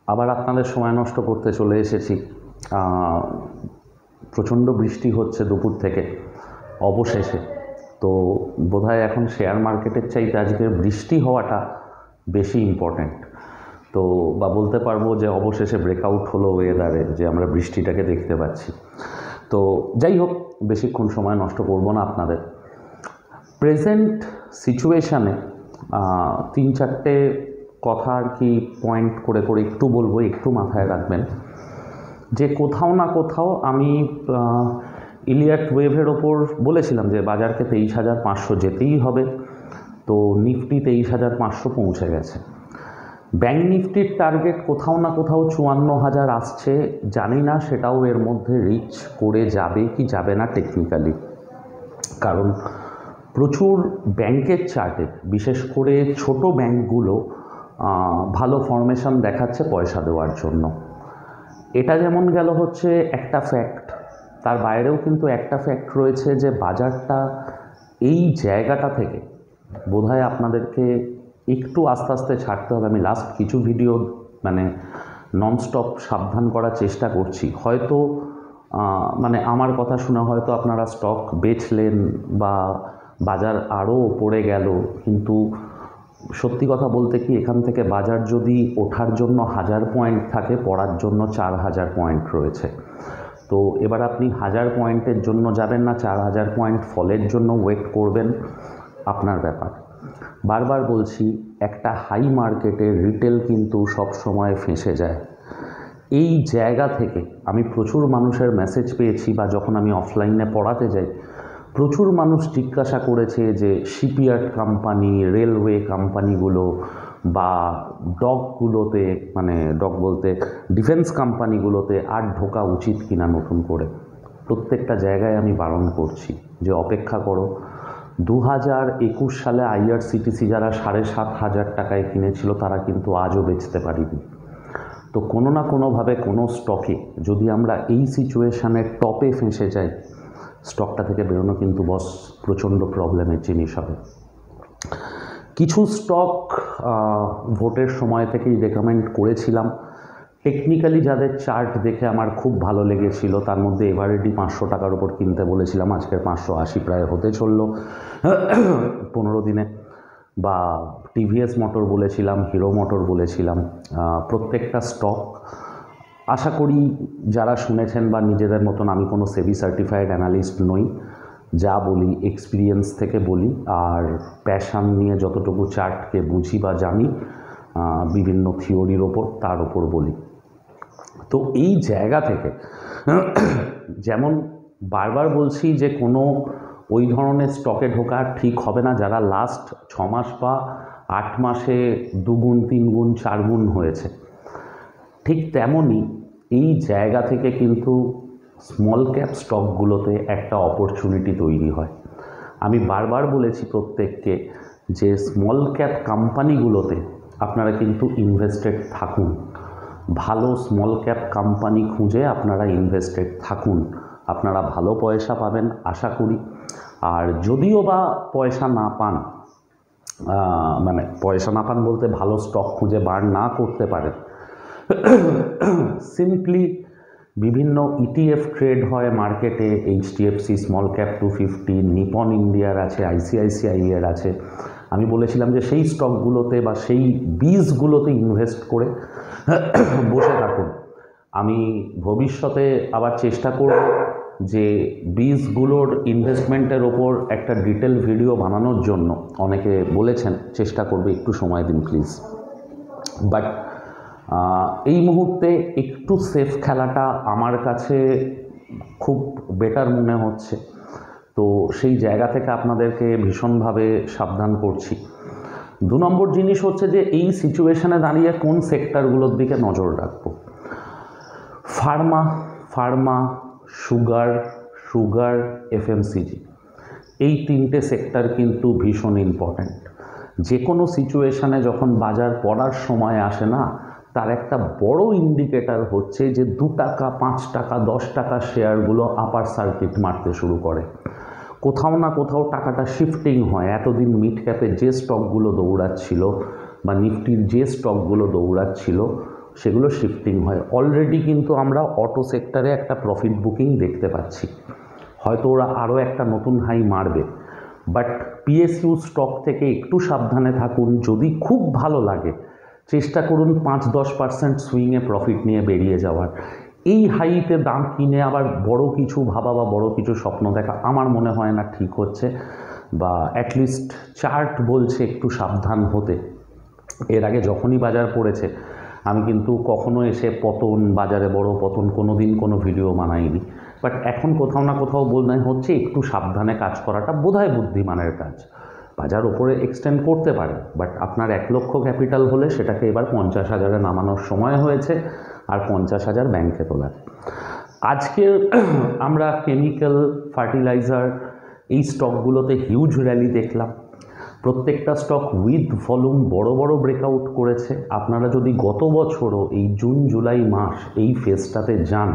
আবার আপনাদের সময় নষ্ট করতে চলে এসেছি। প্রচণ্ড বৃষ্টি হচ্ছে দুপুর থেকে অবশেষে। তো বোধহয় এখন শেয়ার মার্কেটের চাইতে আজকের বৃষ্টি হওয়াটা বেশি ইম্পর্ট্যান্ট। তো বা বলতে পারবো যে অবশেষে ব্রেকআউট হলো ওয়েদারে, যে আমরা বৃষ্টিটাকে দেখতে পাচ্ছি। তো যাই হোক, বেশিক্ষণ সময় নষ্ট করব না আপনাদের। প্রেজেন্ট সিচুয়েশানে 3-4টে কথা আর কি পয়েন্ট করে করে একটু বলবো, একটু মাথায় রাখবেন যে কোথাও না কোথাও আমি ইলিয়াট ওয়েভের ওপর বলেছিলাম যে বাজারকে 23,500 যেতেই হবে। তো নিফটি 23,500 পৌঁছে গেছে। ব্যাঙ্ক নিফটির টার্গেট কোথাও না কোথাও 54,000 আসছে, জানি না সেটাও এর মধ্যে রিচ করে যাবে কি যাবে না টেকনিক্যালি। কারণ প্রচুর ব্যাংকের চার্টে, বিশেষ করে ছোট ব্যাংকগুলো ভালো ফরমেশন দেখাচ্ছে পয়সা দেওয়ার জন্য। এটা যেমন গেল হচ্ছে একটা ফ্যাক্ট, তার বাইরেও কিন্তু একটা ফ্যাক্ট রয়েছে যে বাজারটা এই জায়গাটা থেকে বোধহয় আপনাদেরকে একটু আস্তে আস্তে ছাড়তে হবে। আমি লাস্ট কিছু ভিডিও মানে ননস্টপ সাবধান করার চেষ্টা করছি। হয়তো মানে আমার কথা শুনে হয়তো আপনারা স্টক বেচলেন বা বাজার আরও ওপরে গেল, কিন্তু সত্যি কথা বলতে কি, এখান থেকে বাজার যদি ওঠার জন্য 1000 পয়েন্ট থাকে, পড়ার জন্য 4000 পয়েন্ট রয়েছে। তো এবার আপনি 1000 পয়েন্টের জন্য যাবেন না 4000 পয়েন্ট ফলের জন্য ওয়েট করবেন, আপনার ব্যাপার। বারবার বলছি, একটা হাই মার্কেটে রিটেল কিন্তু সব সময় ফেঁসে যায়। এই জায়গা থেকে আমি প্রচুর মানুষের মেসেজ পেয়েছি, বা যখন আমি অফলাইনে পড়াতে যাই প্রচুর মানুষ জিজ্ঞাসা করেছে যে শিপইয়ার্ড কোম্পানি, রেলওয়ে কোম্পানিগুলো বা ডকগুলোতে, মানে ডক বলতে ডিফেন্স কোম্পানিগুলোতে আর ঢোকা উচিত কিনা নতুন করে। প্রত্যেকটা জায়গায় আমি বারণ করছি যে অপেক্ষা করো। 2021 সালে আইআরসিটিসি যারা 7,500 টাকায় কিনেছিল তারা কিন্তু আজও বেচতে পারিনি। তো কোনো না কোনোভাবে কোনো স্টকে যদি আমরা এই সিচুয়েশানের টপে ফেঁসে যাই, স্টকটা থেকে বেরোনো কিন্তু বস প্রচণ্ড প্রবলেমের জিনিস হবে। কিছু স্টক ভোটের সময় থেকেই রেকমেন্ড করেছিলাম। টেকনিক্যালি যাদের চার্ট দেখে আমার খুব ভালো লেগেছিল, তার মধ্যে এভারেডি 500 টাকার উপর কিনতে বলেছিলাম, আজকের 580 প্রায় হতে চললো 15 দিনে। বা টিভিএস মোটর বলেছিলাম, হিরো মোটর বলেছিলাম। প্রত্যেকটা স্টক আশা করি যারা শুনেছেন, বা নিজেদের মতন, আমি কোনো সেবি সার্টিফাইড অ্যানালিস্ট নই, যা বলি এক্সপিরিয়েন্স থেকে বলি, আর প্যাশন নিয়ে যতটুকু চার্টকে বুঝি বা জানি বিভিন্ন থিওরির ওপর, তার ওপর বলি। তো এই জায়গা থেকে যেমন বারবার বলছি যে কোনো ওই ধরনের স্টকে ঢোকা ঠিক হবে না যারা লাস্ট 6 মাস বা 8 মাসে 2 গুণ 3 গুণ 4 গুণ হয়েছে। ঠিক তেমনই এই জায়গা থেকে কিন্তু স্মল ক্যাপ স্টকগুলোতে একটা অপরচুনিটি তৈরি হয়। আমি বারবার বলেছি প্রত্যেককে যে স্মল ক্যাপ কোম্পানিগুলোতে আপনারা কিন্তু ইনভেস্টেড থাকুন। ভালো স্মল ক্যাপ কোম্পানি খুঁজে আপনারা ইনভেস্টেড থাকুন, আপনারা ভালো পয়সা পাবেন আশা করি। আর যদিও বা পয়সা না পান, মানে পয়সা না পান বলতে ভালো স্টক খুঁজে বার না করতে পারেন, সিম্পলি বিভিন্ন ইটিএফ ট্রেড হয় মার্কেটে, এইচডিএফসি স্মল ক্যাপ 250, নিপন ইন্ডিয়ার আছে, আইসিআইসিআইয়ের আছে। আমি বলেছিলাম যে সেই স্টকগুলোতে বা সেই বীজগুলোতে ইনভেস্ট করে বসে থাকুন। আমি ভবিষ্যতে আবার চেষ্টা করব যে বীজগুলোর ইনভেস্টমেন্টের ওপর একটা ডিটেল ভিডিও বানানোর জন্য। অনেকে বলেছেন, চেষ্টা করবে, একটু সময় দিন প্লিজ। বাট এই মুহূর্তে একটু সেফ খেলাটা আমার কাছে খুব বেটার মনে হচ্ছে। তো সেই জায়গা থেকে আপনাদেরকে ভীষণভাবে সাবধান করছি। 2 নম্বর জিনিস হচ্ছে যে এই সিচুয়েশানে দাঁড়িয়ে কোন সেক্টরগুলোর দিকে নজর রাখবো। ফার্মা, সুগার, এফএমসিজি, এই 3টে সেক্টর কিন্তু ভীষণ ইম্পর্ট্যান্ট। যে কোনো সিচুয়েশানে যখন বাজার পড়ার সময় আসে না, তার একটা বড় ইন্ডিকেটর হচ্ছে যে 2 টাকা 5 টাকা 10 টাকা শেয়ারগুলো আপার সার্কিট মারতে শুরু করে। কোথাও না কোথাও টাকাটা শিফটিং হয়। এতদিন মিড ক্যাপে যে স্টকগুলো দৌড়াচ্ছিল বা নিফটির যে স্টকগুলো দৌড়াচ্ছিল, সেগুলো শিফটিং হয়। অলরেডি কিন্তু আমরা অটো সেক্টরে একটা প্রফিট বুকিং দেখতে পাচ্ছি, হয়তো ওরা আরও একটা নতুন হাই মারবে, বাট পিএসইউ স্টক থেকে একটু সাবধানে থাকুন। যদি খুব ভালো লাগে চেষ্টা করুন 5-10% সুইংয়ে প্রফিট নিয়ে বেরিয়ে যাওয়ার। এই হাইতে দাম কিনে আবার বড় কিছু ভাবা বা বড় কিছু স্বপ্ন দেখা আমার মনে হয় না ঠিক হচ্ছে, বা অ্যাটলিস্ট চার্ট বলছে একটু সাবধান হতে। এর আগে যখনই বাজার পড়েছে আমি কিন্তু কখনো এসে পতন, বাজারে বড় পতন কোনো দিন কোনো ভিডিও বানাইনি, বাট এখন কোথাও না কোথাও মনে হচ্ছে একটু সাবধানে কাজ করাটা বোধহয় বুদ্ধিমানের কাজ। বাজার ওপরে এক্সটেন্ড করতে পারে, বাট আপনার 1 লক্ষ ক্যাপিটাল হলে সেটাকে এবার 50,000-এ নামানোর সময় হয়েছে, আর 50,000 ব্যাংকে তোলার। আজকে আমরা কেমিক্যাল, ফার্টিলাইজার এই স্টকগুলোতে হিউজ র্যালি দেখলাম। প্রত্যেকটা স্টক উইথ ভলিউম বড় বড় ব্রেকআউট করেছে। আপনারা যদি গত বছরও এই জুন জুলাই মাস এই ফেজটাতে যান,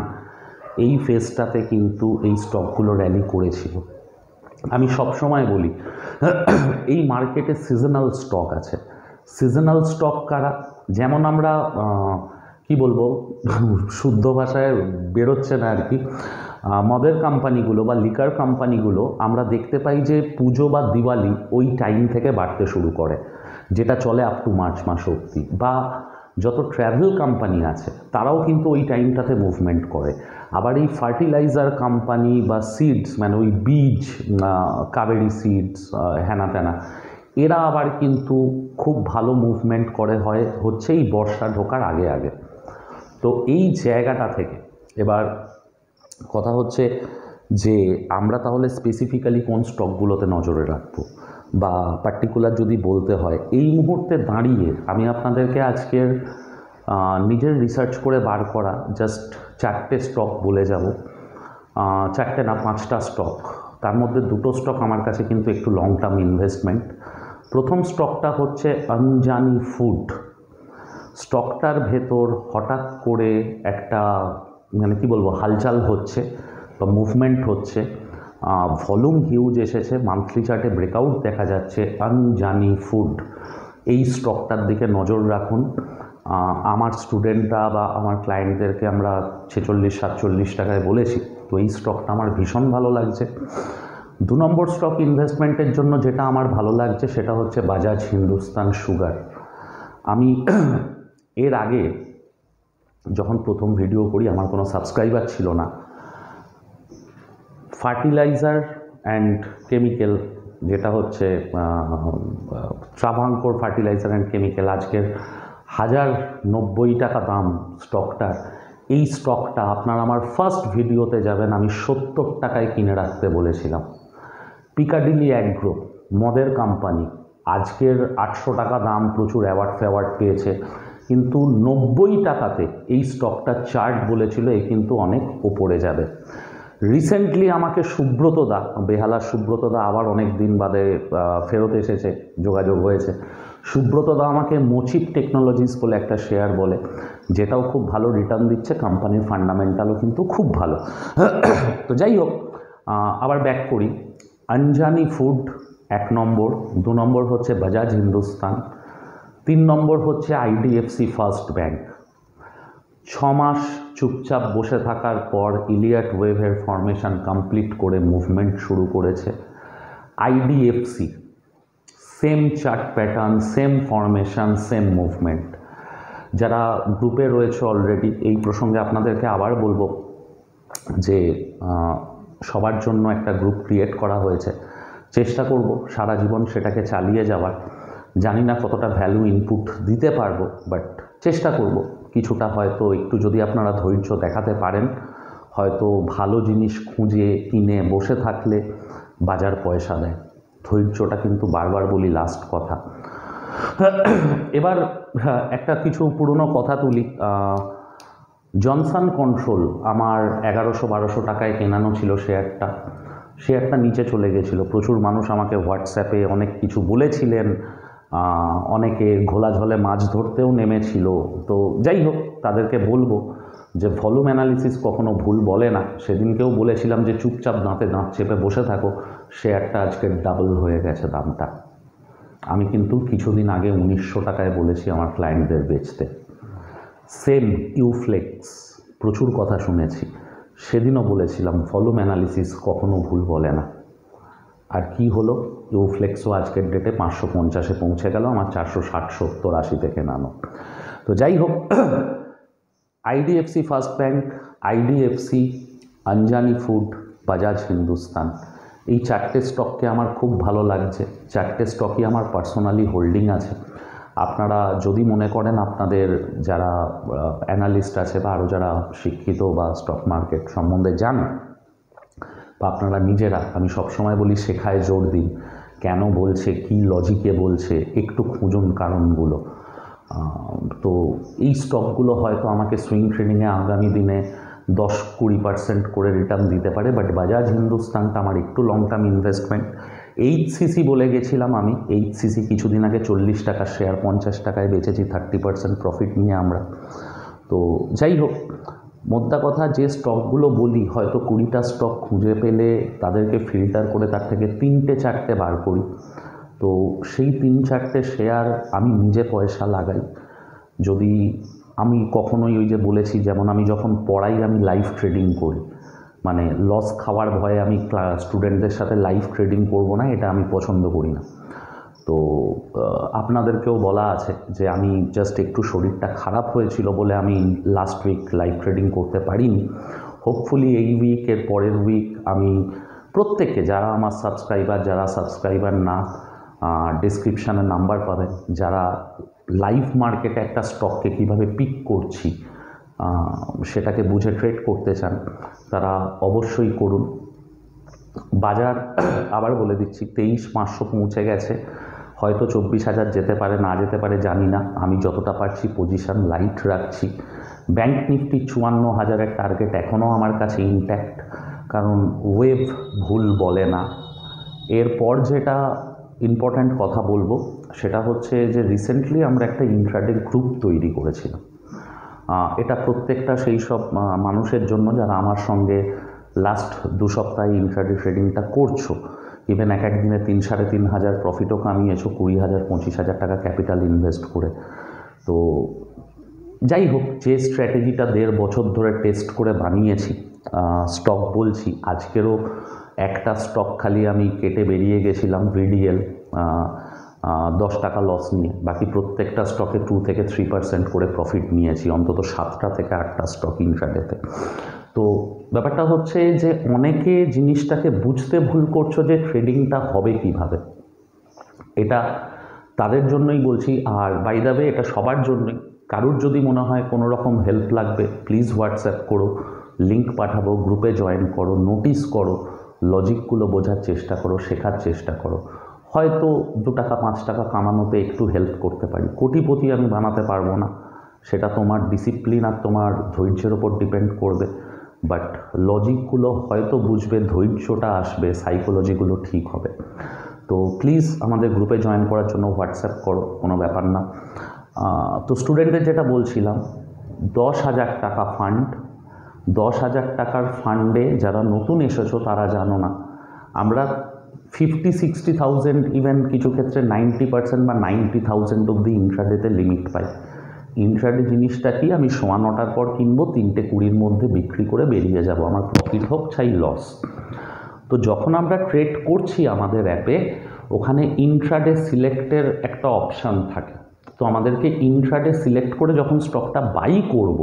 এই ফেজটাতে কিন্তু এই স্টকগুলো র্যালি করেছিল। আমি সবসময় বলি এই মার্কেটে সিজনাল স্টক আছে। সিজনাল স্টক কারা? যেমন আমরা কি বলবো, শুদ্ধ ভাষায় বেরোচ্ছে না আর কি, মদের কোম্পানিগুলো বা লিকার কোম্পানিগুলো আমরা দেখতে পাই যে পুজো বা দিওয়ালি ওই টাইম থেকে বাড়তে শুরু করে, যেটা চলে আপ টু মার্চ মাস অবধি। বা যত ট্র্যাভেল কোম্পানি আছে তারাও কিন্তু ওই টাইমটাতে মুভমেন্ট করে। আবার এই ফার্টিলাইজার কোম্পানি বা সিডস, মানে ওই বীজ, কাবেরি সিডস, হ্যানা ত্যানা, এরা আবার কিন্তু খুব ভালো মুভমেন্ট করে হচ্ছে এই বর্ষা ঢোকার আগে আগে। তো এই জায়গাটা থেকে এবার কথা হচ্ছে যে আমরা তাহলে স্পেসিফিক্যালি কোন স্টকগুলোতে নজরে রাখবো, বা পার্টিকুলার যদি বলতে হয় এই মুহূর্তে দাঁড়িয়ে আমি আপনাদেরকে আজকের নিজের রিসার্চ করে বার করা জাস্ট 4টে স্টক বলে যাব। 4টে না, 5টা স্টক। তার মধ্যে 2টো স্টক আমার কাছে কিন্তু একটু লং টার্ম ইনভেস্টমেন্ট। প্রথম স্টকটা হচ্ছে আঞ্জানি ফুড। স্টকটার ভেতর হঠাৎ করে একটা মানে কি বলবো হালচাল হচ্ছে বা মুভমেন্ট হচ্ছে, ভলিউম হিউজ এসেছে, মান্থলি চার্টে ব্রেকআউট দেখা যাচ্ছে। আঞ্জানি ফুড, এই স্টকটার দিকে নজর রাখুন। আমার স্টুডেন্টরা বা আমার ক্লায়েন্টদেরকে আমরা 46-47 টাকায় বলেছি, তো এই স্টকটা আমার ভীষণ ভালো লাগছে। 2 নম্বর স্টক ইনভেস্টমেন্টের জন্য যেটা আমার ভালো লাগছে সেটা হচ্ছে বাজাজ হিন্দুস্তান সুগার। আমি এর আগে যখন প্রথম ভিডিও করি আমার কোনো সাবস্ক্রাইবার ছিল না। ফার্টিলাইজার অ্যান্ড কেমিক্যাল, যেটা হচ্ছে ট্রাভাঙ্কোর ফার্টিলাইজার অ্যান্ড কেমিক্যাল, আজকের 1090 টাকা দাম স্টকটার। এই স্টকটা আপনার আমার ফার্স্ট ভিডিওতে যাবেন, আমি 70 টাকায় কিনে রাখতে বলেছিলাম। পিকাডিলি অ্যাগ্রো, মদের কোম্পানি, আজকের 800 টাকা দাম, প্রচুর অ্যাওয়ার্ড পেয়েছে, কিন্তু 90 টাকাতে এই স্টকটা চার্ট বলেছিল এ কিন্তু অনেক ওপরে যাবে। রিসেন্টলি আমাকে সুব্রতদা, বেহালার সুব্রতদা আবার অনেক দিন বাদে ফেরত এসেছে, যোগাযোগ হয়েছে। সুব্রতদা আমাকে মোচিপ টেকনোলজিস বলে একটা শেয়ার বলে, যেটাও খুব ভালো রিটার্ন দিচ্ছে, কোম্পানির ফান্ডামেন্টালও কিন্তু খুব ভালো। তো যাই হোক, আবার ব্যাক করি। আঞ্জানি ফুড 1 নম্বর, 2 নম্বর হচ্ছে বাজাজ হিন্দুস্তান, 3 নম্বর হচ্ছে আইডিএফসি ফার্স্ট ব্যাংক। 6 মাস চুপচাপ বসে থাকার পর ইলিয়ট ওয়েভের ফরমেশন কমপ্লিট করে মুভমেন্ট শুরু করেছে। IDFC same chart pattern, same formation, same movement. যারা গ্রুপে রয়েছে অলরেডি, এই প্রসঙ্গে আপনাদেরকে আবার বলবো যে সবার জন্য একটা গ্রুপ ক্রিয়েট করা হয়েছে। চেষ্টা করব সারা জীবন সেটাকে চালিয়ে যাওয়ার। জানি না কতটা ভ্যালু ইনপুট দিতে পারবো, বাট চেষ্টা করব কিছুটা। হয়তো একটু যদি আপনারা ধৈর্য দেখাতে পারেন, হয়তো ভালো জিনিস খুঁজে কিনে বসে থাকলে বাজার পয়সা দেয়। ধৈর্যটা কিন্তু বারবার বলি, লাস্ট কথা। এবার একটা কিছু পুরনো কথা তুলি। জনসন কন্ট্রোল আমার 1100-1200 টাকায় কেনানো ছিল শেয়ারটা নিচে চলে গেছিলো। প্রচুর মানুষ আমাকে হোয়াটসঅ্যাপে অনেক কিছু বলেছিলেন, অনেকে ঘোলাঝলে মাছ ধরতেও নেমেছিল। তো যাই হোক, তাদেরকে বলবো যে ভলিউম অ্যানালিসিস কখনো ভুল বলে না। সেদিনকেও বলেছিলাম যে চুপচাপ দাঁতে দাঁত চেপে বসে থাকো, শেয়ারটা আজকে ডাবল হয়ে গেছে দামটা। আমি কিন্তু কিছুদিন আগে 1900 টাকায় বলেছি আমার ক্লায়েন্টদের বেচতে। সেম ইউফ্লেক্স, প্রচুর কথা শুনেছি, সেদিনও বলেছিলাম ভলিউম অ্যানালিসিস কখনো ভুল বলে না। আর কি হলো, ইউফ্লেক্সও আজকের ডেটে 550-এ পৌঁছে গেল, আমার 460, 70, 80 থেকে নানো। তো যাই হোক, IDFC first bank, IDFC, Anjani food, Bajaj Hindustan, এই 4টে স্টককে আমার খুব ভালো লাগছে। 4টে স্টকই আমার পার্সোনালি হোল্ডিং আছে। আপনারা যদি মনে করেন আপনাদের যারা অ্যানালিস্ট আছে বা আরও যারা শিক্ষিত বা স্টক মার্কেট সম্বন্ধে জানেন, বা আপনারা নিজেরা, আমি সবসময় বলি শেখায় জোর দিন, কেন বলছে, কী লজিকে বলছে, একটু খুঁজুন কারণগুলো। তো এই স্টকগুলো হয়তো আমাকে সুইং ট্রেডিংয়ে আগামী দিনে 10-20% করে রিটার্ন দিতে পারে, বাট বাজাজ হিন্দুস্তানটা আমার একটু লং টার্ম ইনভেস্টমেন্ট। এইচসিসি বলে গেছিলাম আমি, এইচসিসি কিছুদিন আগে 40 টাকার শেয়ার 50 টাকায় বেচেছি, 30% প্রফিট নিয়ে আমরা। তো যাই হোক, মোদ্দা কথা, যে স্টকগুলো বলি হয়তো 20টা স্টক খুঁজে পেলে তাদেরকে ফিল্টার করে তার থেকে 3-4টে বার করি। তো সেই 3-4টে শেয়ার আমি নিজে পয়সা লাগাই। যদি আমি কখনোই ওই যে বলেছি, যেমন আমি যখন পড়াই আমি লাইভ ট্রেডিং করি, মানে লস খাওয়ার ভয়ে আমি স্টুডেন্টদের সাথে লাইভ ট্রেডিং করব না, এটা আমি পছন্দ করি না। তো আপনাদেরকেও বলা আছে যে আমি জাস্ট একটু শরীরটা খারাপ হয়েছিল বলে আমি লাস্ট উইক লাইভ ট্রেডিং করতে পারিনি। হোপফুলি এই উইকের পরের উইক আমি প্রত্যেককে, যারা আমার সাবস্ক্রাইবার, যারা সাবস্ক্রাইবার না, ডেসক্রিপশানে নাম্বার পাবেন, যারা লাইভ মার্কেটে একটা স্টককে কীভাবে পিক করছি সেটাকে বুঝে ট্রেড করতে চান, তারা অবশ্যই করুন। বাজার আবার বলে দিচ্ছি 23,500 পৌঁছে গেছে, হয়তো 24,000 যেতে পারে, না যেতে পারে জানি না। আমি যতটা পারছি পজিশান লাইট রাখছি। ব্যাংক নিফটি 54,000-এর টার্গেট এখনও আমার কাছে ইনট্যাক্ট, কারণ ওয়েভ ভুল বলে না। এরপর যেটা ইম্পর্ট্যান্ট কথা বলবো সেটা হচ্ছে যে রিসেন্টলি আমরা একটা ইন্ট্রাডে গ্রুপ তৈরি করেছিলাম। এটা প্রত্যেকটা সেই সব মানুষের জন্য যারা আমার সঙ্গে লাস্ট 2 সপ্তাহে ইন্ট্রাডে ট্রেডিংটা করছো, ইভেন এক দিনে 3,500 প্রফিটও কামিয়েছো, 20,000, 25,000 টাকা ক্যাপিটাল ইনভেস্ট করে। তো যাই হোক, যে স্ট্র্যাটেজিটা 1.5 বছর ধরে টেস্ট করে বানিয়েছি, স্টক বলছি, আজকেরও একটা স্টক খালি আমি কেটে বেরিয়ে গেছিলাম, ভিডিএল, 10 টাকা লস নিয়ে। বাকি প্রত্যেকটা স্টকে 2-3% করে প্রফিট নিয়েছি, অন্তত 7টা থেকে 8টা স্টক ইন্ট্রাডেতে। তো ব্যাপারটা হচ্ছে যে অনেকে জিনিসটাকে বুঝতে ভুল করছো যে ট্রেডিংটা হবে কিভাবে, এটা তাদের জন্যই বলছি। আর বাই দ্য ওয়ে, এটা সবার জন্যই। কারুর যদি মনে হয় কোনো রকম হেল্প লাগবে, প্লিজ হোয়াটসঅ্যাপ করো, লিঙ্ক পাঠাবো, গ্রুপে জয়েন করো, নোটিস করো, লজিকগুলো বোঝার চেষ্টা করো, শেখার চেষ্টা করো। হয়তো 2 টাকা 5 টাকা কামানোতে একটু হেল্প করতে পারি। কোটিপতি আমি বানাতে পারবো না, সেটা তোমার ডিসিপ্লিন আর তোমার ধৈর্যের ওপর ডিপেন্ড করবে, বাট লজিকগুলো হয়তো বুঝবে, ধৈর্যটা আসবে, সাইকোলজিগুলো ঠিক হবে। তো প্লিজ আমাদের গ্রুপে জয়েন করার জন্য হোয়াটসঅ্যাপ করো, কোনো ব্যাপার না। তো স্টুডেন্টদের যেটা বলছিলাম, 10,000 টাকা ফান্ড, 10,000 টাকার ফান্ডে যারা নতুন এসেছো তারা জানো না, আমরা 50-60,000, ইভেন কিছু ক্ষেত্রে 90% বা 90,000 অব্দি ইন্ট্রাডেতে লিমিট পাই। ইন্ট্রাডে জিনিসটা কি, আমি 9:15 পর কিনবো, 3:20-র মধ্যে বিক্রি করে বেরিয়ে যাব, আমার প্রফিট হোক চাই লস। তো যখন আমরা ট্রেড করছি আমাদের অ্যাপে, ওখানে ইন্ট্রাডে সিলেক্টের একটা অপশান থাকে। তো আমাদেরকে ইন্ট্রাডে সিলেক্ট করে যখন স্টকটা বাই করব,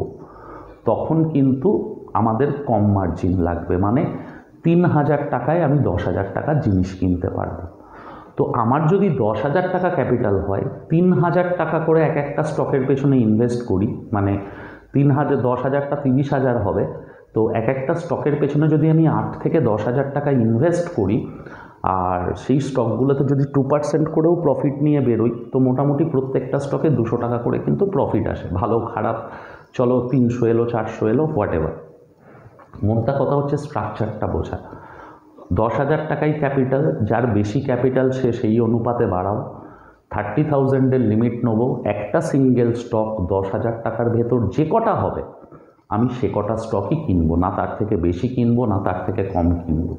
তখন কিন্তু আমাদের কম মার্জিন লাগবে, মানে 3,000 টাকায় আমি 10,000 টাকার জিনিস কিনতে পারবো। তো আমার যদি 10,000 টাকা ক্যাপিটাল হয়, 3,000 টাকা করে এক একটা স্টকের পেছনে ইনভেস্ট করি, মানে 10,000টা 30,000 হবে। তো এক একটা স্টকের পেছনে যদি আমি 8 থেকে 10,000 টাকা ইনভেস্ট করি, আর সেই স্টকগুলোতে যদি 2% করেও প্রফিট নিয়ে বেরোই, তো মোটামুটি প্রত্যেকটা স্টকে 200 টাকা করে কিন্তু প্রফিট আসে। ভালো খারাপ চলো 300 এলো, 400 এলো, হোয়াট এভার। মোদ্দা কথা হচ্ছে স্ট্রাকচারটা বোঝা। 10,000 টাকাই ক্যাপিটাল, যার বেশি ক্যাপিটাল সে সেই অনুপাতে বাড়াও। 30,000-এর লিমিট নেবো, একটা সিঙ্গেল স্টক 10,000 টাকার ভেতর যে কটা হবে আমি সে কটা স্টকই কিনবো, না তার থেকে বেশি কিনবো, না তার থেকে কম কিনবো।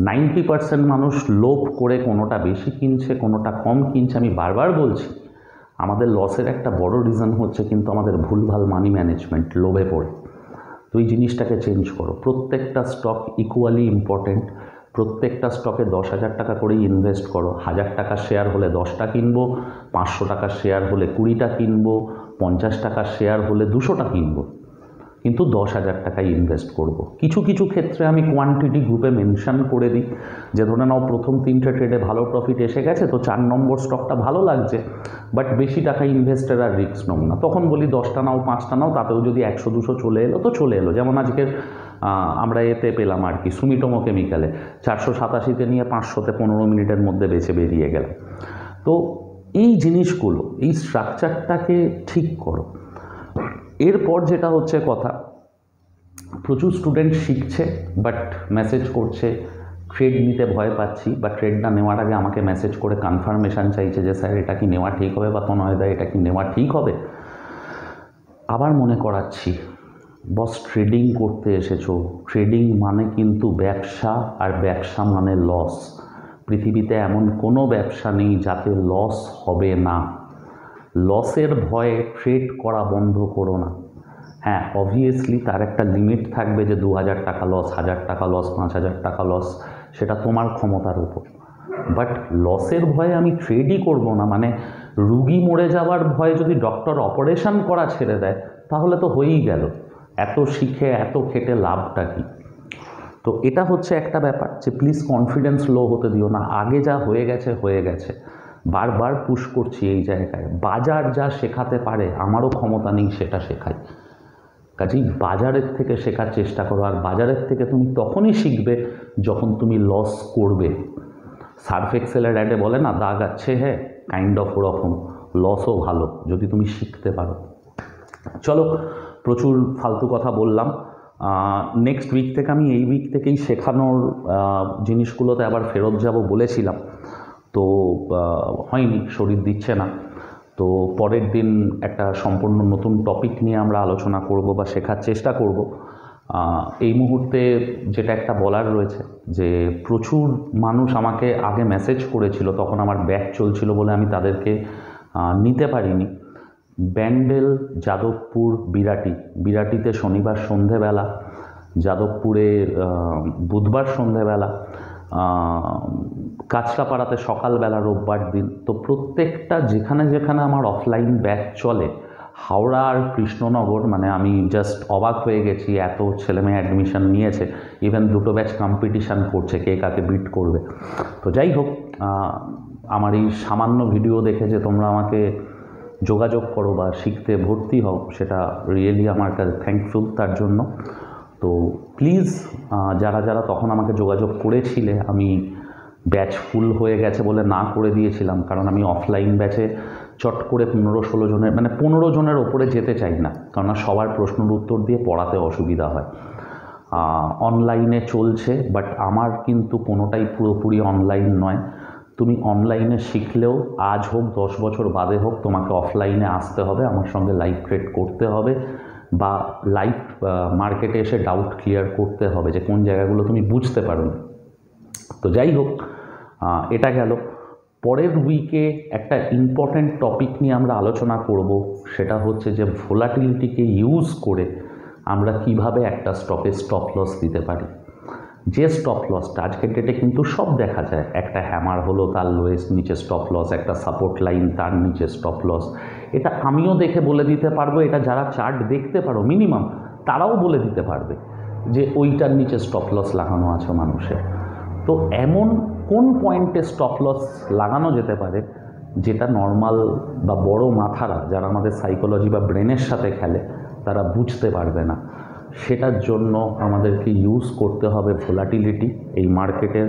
90% মানুষ লোভ করে কোনোটা বেশি কিনছে, কোনোটা কম কিনছে। আমি বারবার বলছি, আমাদের লসের একটা বড় রিজন হচ্ছে কিন্তু আমাদের ভুলভাল মানি ম্যানেজমেন্ট, লোভে পড়ে। তো এই জিনিসটাকে চেঞ্জ করো। প্রত্যেকটা স্টক ইকুয়ালি ইম্পর্টেন্ট। প্রত্যেকটা স্টকে 10,000 টাকা করেই ইনভেস্ট করো। 1,000 টাকার শেয়ার হলে 10টা কিনবো, 500 টাকার শেয়ার হলে 20টা কিনবো, 50 টাকার শেয়ার হলে 200টা কিনবো, কিন্তু 10,000 টাকায় ইনভেস্ট করব। কিছু কিছু ক্ষেত্রে আমি কোয়ান্টিটি গ্রুপে মেনশন করে দিই, যে ধরে নাও প্রথম 3টে ট্রেডে ভালো প্রফিট এসে গেছে, তো 4 নম্বর স্টকটা ভালো লাগছে, বাট বেশি টাকা ইনভেস্টের আর রিস্ক নেব না। তখন বলি 10টা নাও, 5টা নাও, তাতেও যদি 100-200 চলে এলো তো চলে এলো। যেমন আজকের আমরা এতে পেলাম আর কি, সুমিটোমো কেমিক্যালে 487তে নিয়ে 500তে 15 মিনিটের মধ্যে বেঁচে বেরিয়ে গেলাম। তো এই জিনিসগুলো, এই স্ট্রাকচারটাকে ঠিক করো। এরপর যেটা হচ্ছে কথা, প্রচুর স্টুডেন্ট শিখছে বাট মেসেজ করছে ট্রেড নিতে ভয় পাচ্ছি, বা ট্রেডটা নেওয়ার আগে আমাকে মেসেজ করে কনফার্মেশান চাইছে যে স্যার এটা কি নেওয়া ঠিক হবে, বা তনয়দা এটা কি নেওয়া ঠিক হবে। আবার মনে করাচ্ছি, বস ট্রেডিং করতে এসেছো, ট্রেডিং মানে কিন্তু ব্যবসা, আর ব্যবসা মানে লস। পৃথিবীতে এমন কোনো ব্যবসা নেই যাতে লস হবে না। লসের ভয়ে ট্রেড করা বন্ধ করো না। হ্যাঁ, অবভিয়াসলি তার একটা লিমিট থাকবে, যে 2,000 টাকা লস, 1,000 টাকা লস, 5,000 টাকা লস, সেটা তোমার ক্ষমতার উপর। বাট লসের ভয়ে আমি ট্রেডই করব না, মানে রুগী মরে যাওয়ার ভয়ে যদি ডক্টর অপারেশন করা ছেড়ে দেয় তাহলে তো হয়েই গেল। এত শিখে এত খেটে লাভটা কি? তো এটা হচ্ছে একটা ব্যাপার, যে প্লিজ কনফিডেন্স লো হতে দিও না। আগে যা হয়ে গেছে হয়ে গেছে, বারবার পুশ করছি এই জায়গায়। বাজার যা শেখাতে পারে আমারও ক্ষমতা নেই সেটা শেখাই। কাজেই বাজারের থেকে শেখার চেষ্টা করো। আর বাজারের থেকে তুমি তখনই শিখবে যখন তুমি লস করবে। সার্ফ এক্সেলের অ্যাডে বলে না, দাগ আছে হ্যাঁ, কাইন্ড অফ ওরকম। লসও ভালো যদি তুমি শিখতে পারো। চলো, প্রচুর ফালতু কথা বললাম। নেক্সট উইক থেকে আমি এই উইক থেকেই শেখানোর জিনিসগুলোতে আবার ফেরত যাব বলেছিলাম, তো হয়নি, শরীর দিচ্ছে না। তো পরের দিন একটা সম্পূর্ণ নতুন টপিক নিয়ে আমরা আলোচনা করব বা শেখার চেষ্টা করব। এই মুহূর্তে যেটা একটা বলার রয়েছে, যে প্রচুর মানুষ আমাকে আগে মেসেজ করেছিল, তখন আমার ব্যাচ চলছিল বলে আমি তাদেরকে নিতে পারিনি। ব্যান্ডেল, যাদবপুর, বিরাটিতে শনিবার সন্ধেবেলা, যাদবপুরে বুধবার সন্ধেবেলা, কাঁচরাপাড়াতে সকালবেলা রোববার দিন। তো প্রত্যেকটা যেখানে যেখানে আমার অফলাইন ব্যাচ চলে, হাওড়া আর কৃষ্ণনগর, মানে আমি জাস্ট অবাক হয়ে গেছি, এত ছেলেমেয়ে অ্যাডমিশন নিয়েছে, ইভেন দুটো ব্যাচ কম্পিটিশান করছে কে কাকে বিট করবে। তো যাই হোক, আমার এই সামান্য ভিডিও দেখে যে তোমরা আমাকে যোগাযোগ করো বা শিখতে ভর্তি হও, সেটা রিয়েলি আমার কাছে থ্যাঙ্কফুল তার জন্য। তো প্লিজ যারা যারা তখন আমাকে যোগাযোগ করেছিলে, আমি ব্যাচ ফুল হয়ে গেছে বলে না করে দিয়েছিলাম, কারণ আমি অফলাইন ব্যাচে চট করে 15-16 জনের, মানে 15 জনের ওপরে যেতে চাই না, কারণ সবার প্রশ্নের উত্তর দিয়ে পড়াতে অসুবিধা হয়। অনলাইনে চলছে, বাট আমার কিন্তু কোনোটাই পুরোপুরি অনলাইন নয়। তুমি অনলাইনে শিখলেও আজ হোক 10 বছর বাদে হোক তোমাকে অফলাইনে আসতে হবে, আমার সঙ্গে লাইভ ট্রেড করতে হবে, বা লাইভ মার্কেটে এসে ডাউট ক্লিয়ার করতে হবে যে কোন জায়গাগুলো তুমি বুঝতে পারো। তো যাই হোক, এটা গেল। পরের উইকে একটা ইম্পর্ট্যান্ট টপিক নিয়ে আমরা আলোচনা করব, সেটা হচ্ছে যে ভোলাটিলিটিকে ইউজ করে আমরা কিভাবে একটা স্টকে স্টপ লস দিতে পারি। যে স্টপ লসটা আজকের ডেটে কিন্তু সব দেখা যায়, একটা হ্যামার হলো তার লোয়েস্ট নিচে স্টপ লস, একটা সাপোর্ট লাইন তার নিচে স্টপ লস। এটা আমিও দেখে বলে দিতে পারবো, এটা যারা চার্ট দেখতে পারো মিনিমাম তারাও বলে দিতে পারবে যে ওইটার নিচে স্টপ লস লাগানো আছে মানুষের। তো এমন কোন পয়েন্টে স্টপ লস লাগানো যেতে পারে যেটা নর্মাল বা বড় মাথারা, যারা আমাদের সাইকোলজি বা ব্রেনের সাথে খেলে, তারা বুঝতে পারবে না। সেটার জন্য আমাদেরকে ইউজ করতে হবে ভোলাটিলিটি, এই মার্কেটের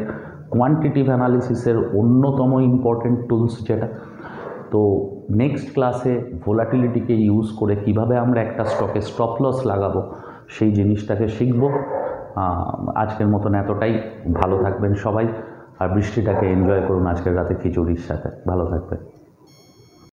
কোয়ান্টিটিভ অ্যানালিসিসের অন্যতম ইম্পর্টেন্ট টুলস যেটা। তো নেক্সট ক্লাসে ভোলাটিলিটিকে ইউজ করে কিভাবে আমরা একটা স্টকে স্টপ লস লাগাবো সেই জিনিসটাকে শিখব। আজকের মতন এতটাই। ভালো থাকবেন সবাই, আর বৃষ্টিটাকে এনজয় করুন আজকের রাতে খিচুড়ির সাথে। ভালো থাকবেন।